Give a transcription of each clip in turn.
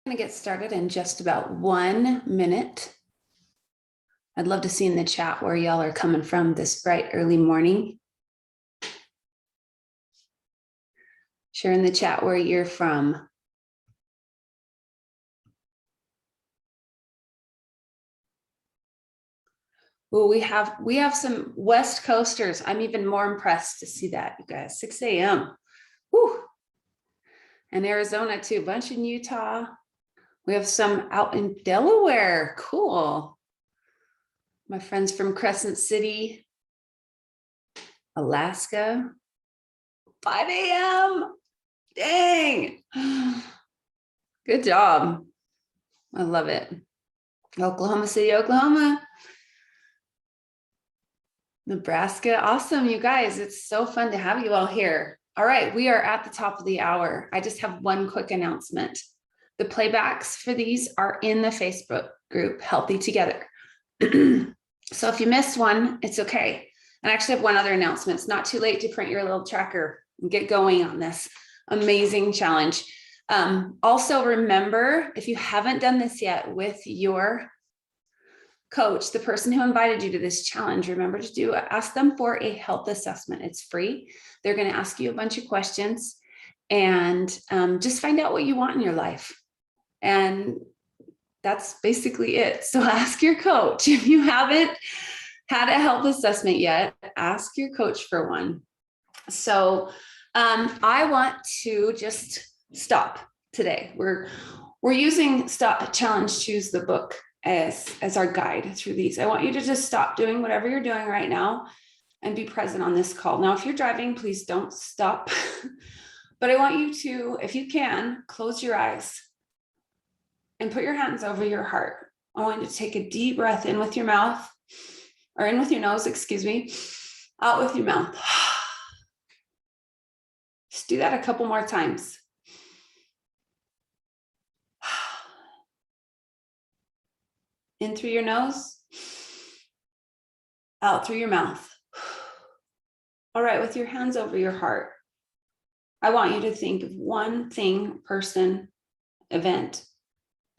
Going to get started in just about 1 minute. I'd love to see in the chat where y'all are coming from this bright early morning. Share in the chat where you're from. Well, we have some West Coasters. I'm even more impressed to see that, you guys. 6 a.m. Whew. And Arizona too, a bunch in Utah. We have some out in Delaware. Cool. My friends from Crescent City, Alaska. 5 a.m. Dang. Good job. I love it. Oklahoma City, Oklahoma. Nebraska. Awesome, you guys. It's so fun to have you all here. All right, we are at the top of the hour. I just have one quick announcement. The playbacks for these are in the Facebook group, Healthy Together. So if you missed one, it's okay. And I actually have one other announcement. It's not too late to print your little tracker and get going on this amazing challenge. Also remember, if you haven't done this yet with your coach, the person who invited you to this challenge, remember to ask them for a health assessment. It's free. They're going to ask you a bunch of questions and just find out what you want in your life. And that's basically it. So ask your coach. If you haven't had a health assessment yet, ask your coach for one. So I want to just stop today. We're using Stop Challenge Choose the book as our guide through these. I want you to just stop doing whatever you're doing right now and be present on this call. Now, if you're driving, please don't stop. But I want you to, if you can, close your eyes and put your hands over your heart. I want you to take a deep breath in with your mouth, or in with your nose, excuse me, out with your mouth. Just do that a couple more times. In through your nose, out through your mouth. All right, with your hands over your heart, I want you to think of one thing, person, event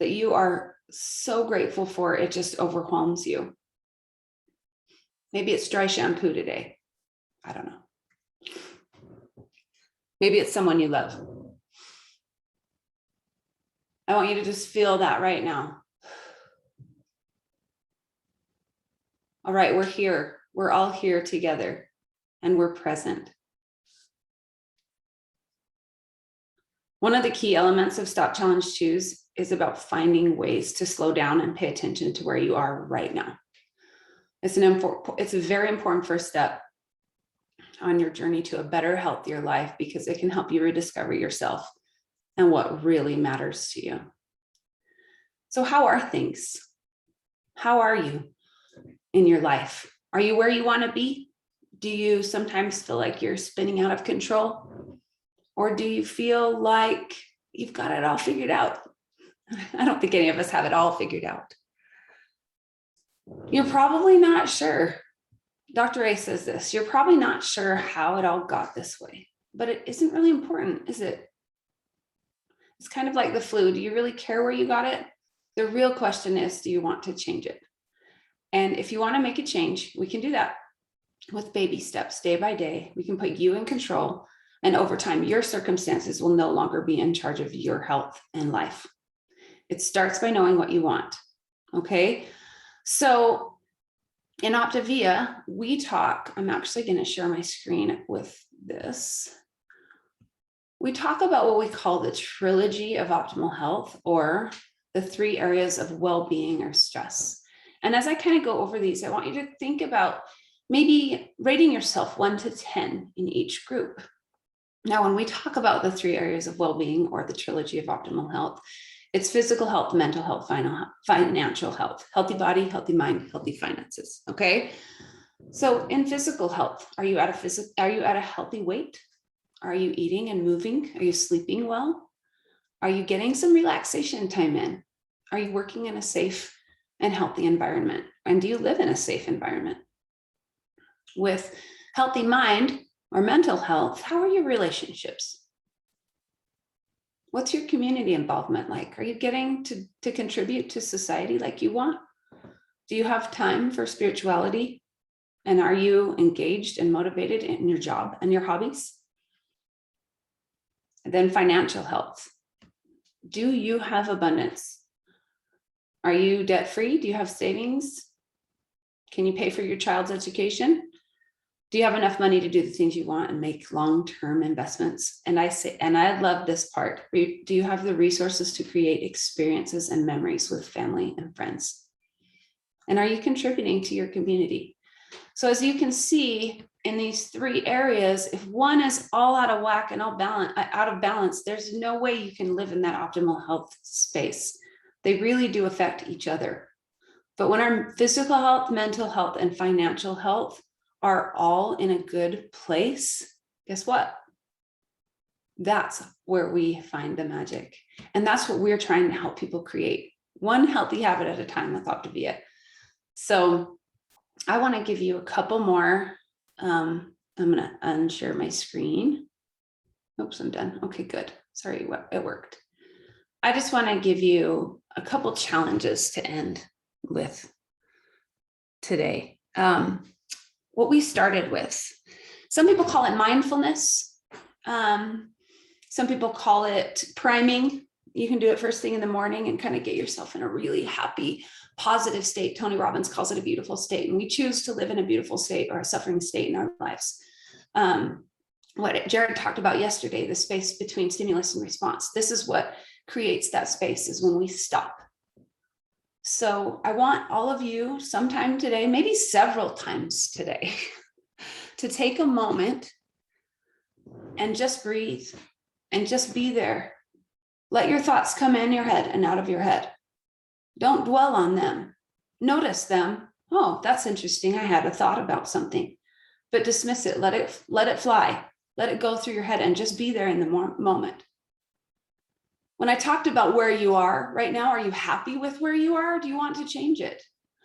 that you are so grateful for, it just overwhelms you. Maybe it's dry shampoo today. I don't know. Maybe it's someone you love. I want you to just feel that right now. All right, we're here. We're all here together and we're present. One of the key elements of Stop Challenge Choose is about finding ways to slow down and pay attention to where you are right now. It's a very important first step on your journey to a better, healthier life, because it can help you rediscover yourself and what really matters to you. So how are things? How are you in your life? Are you where you want to be? Do you sometimes feel like you're spinning out of control? Or do you feel like you've got it all figured out? I don't think any of us have it all figured out. You're probably not sure. Dr. A says this, you're probably not sure how it all got this way, but it isn't really important, is it? It's kind of like the flu. Do you really care where you got it? The real question is, do you want to change it? And if you want to make a change, we can do that with baby steps, day by day. We can put you in control, and over time, your circumstances will no longer be in charge of your health and life. It starts by knowing what you want, okay? So in Optavia, we talk, I'm actually going to share my screen with this. We talk about what we call the trilogy of optimal health, or the 3 areas of well-being or stress. And as I kind of go over these, I want you to think about maybe rating yourself 1 to 10 in each group. Now, when we talk about the 3 areas of well-being, or the trilogy of optimal health, it's physical health, mental health, financial health, healthy body, healthy mind, healthy finances. Okay. So in physical health, are you at a healthy weight? Are you eating and moving? Are you sleeping well? Are you getting some relaxation time in? Are you working in a safe and healthy environment? And do you live in a safe environment? With healthy mind or mental health, how are your relationships? What's your community involvement like? Are you getting to contribute to society like you want? Do you have time for spirituality? And are you engaged and motivated in your job and your hobbies? And then financial health. Do you have abundance? Are you debt-free? Do you have savings? Can you pay for your child's education? Do you have enough money to do the things you want and make long-term investments? And I love this part. Do you have the resources to create experiences and memories with family and friends? And are you contributing to your community? So as you can see in these three areas, if one is all out of whack and out of balance, there's no way you can live in that optimal health space. They really do affect each other. But when our physical health, mental health, and financial health are all in a good place, guess what? That's where we find the magic. And that's what we're trying to help people create, one healthy habit at a time with Optavia. So I want to give you a couple more. I'm going to unshare my screen. Oops, I'm done. Okay, good. Sorry, it worked. I just want to give you a couple challenges to end with today. What we started with, some people call it mindfulness. Some people call it priming. You can do it first thing in the morning and kind of get yourself in a really happy, positive state. Tony Robbins calls it a beautiful state. And we choose to live in a beautiful state or a suffering state in our lives. What Jared talked about yesterday, the space between stimulus and response. This is what creates that space, is when we stop. So I want all of you sometime today, maybe several times today, to take a moment and just breathe and just be there. Let your thoughts come in your head and out of your head. Don't dwell on them. Notice them. Oh, that's interesting. I had a thought about something, but dismiss it. Let it fly. Let it go through your head and just be there in the moment. When I talked about where you are right now, are you happy with where you are? Or do you want to change it?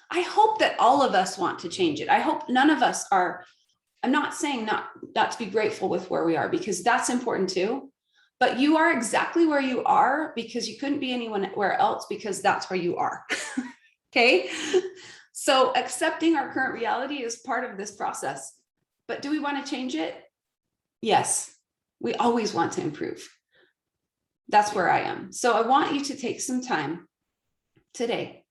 I hope that all of us want to change it. I hope none of us are. I'm not saying not to be grateful with where we are, because that's important too. But you are exactly where you are because you couldn't be anywhere else, because that's where you are. Okay. So accepting our current reality is part of this process. But do we want to change it? Yes. We always want to improve. That's where I am. So I want you to take some time today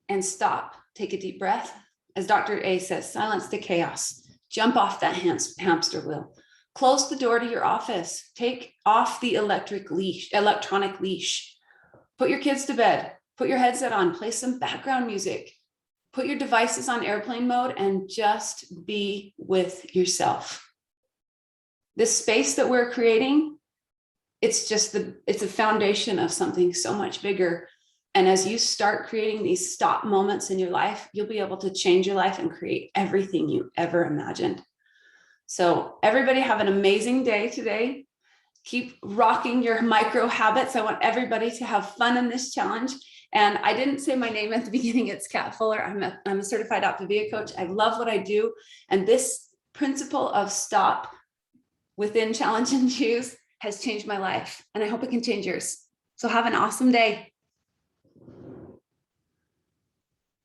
and stop. Take a deep breath. As Dr. A says, silence the chaos. Jump off that hamster wheel. Close the door to your office. Take off the electronic leash. Put your kids to bed. Put your headset on. Play some background music. Put your devices on airplane mode and just be with yourself. This space that we're creating, it's a foundation of something so much bigger. And as you start creating these stop moments in your life, you'll be able to change your life and create everything you ever imagined. So everybody have an amazing day today. Keep rocking your micro habits. I want everybody to have fun in this challenge. And I didn't say my name at the beginning. It's Kat Fuller. I'm a certified Optavia coach. I love what I do. And this principle of stop within Challenge and Choose has changed my life. And I hope it can change yours. So have an awesome day.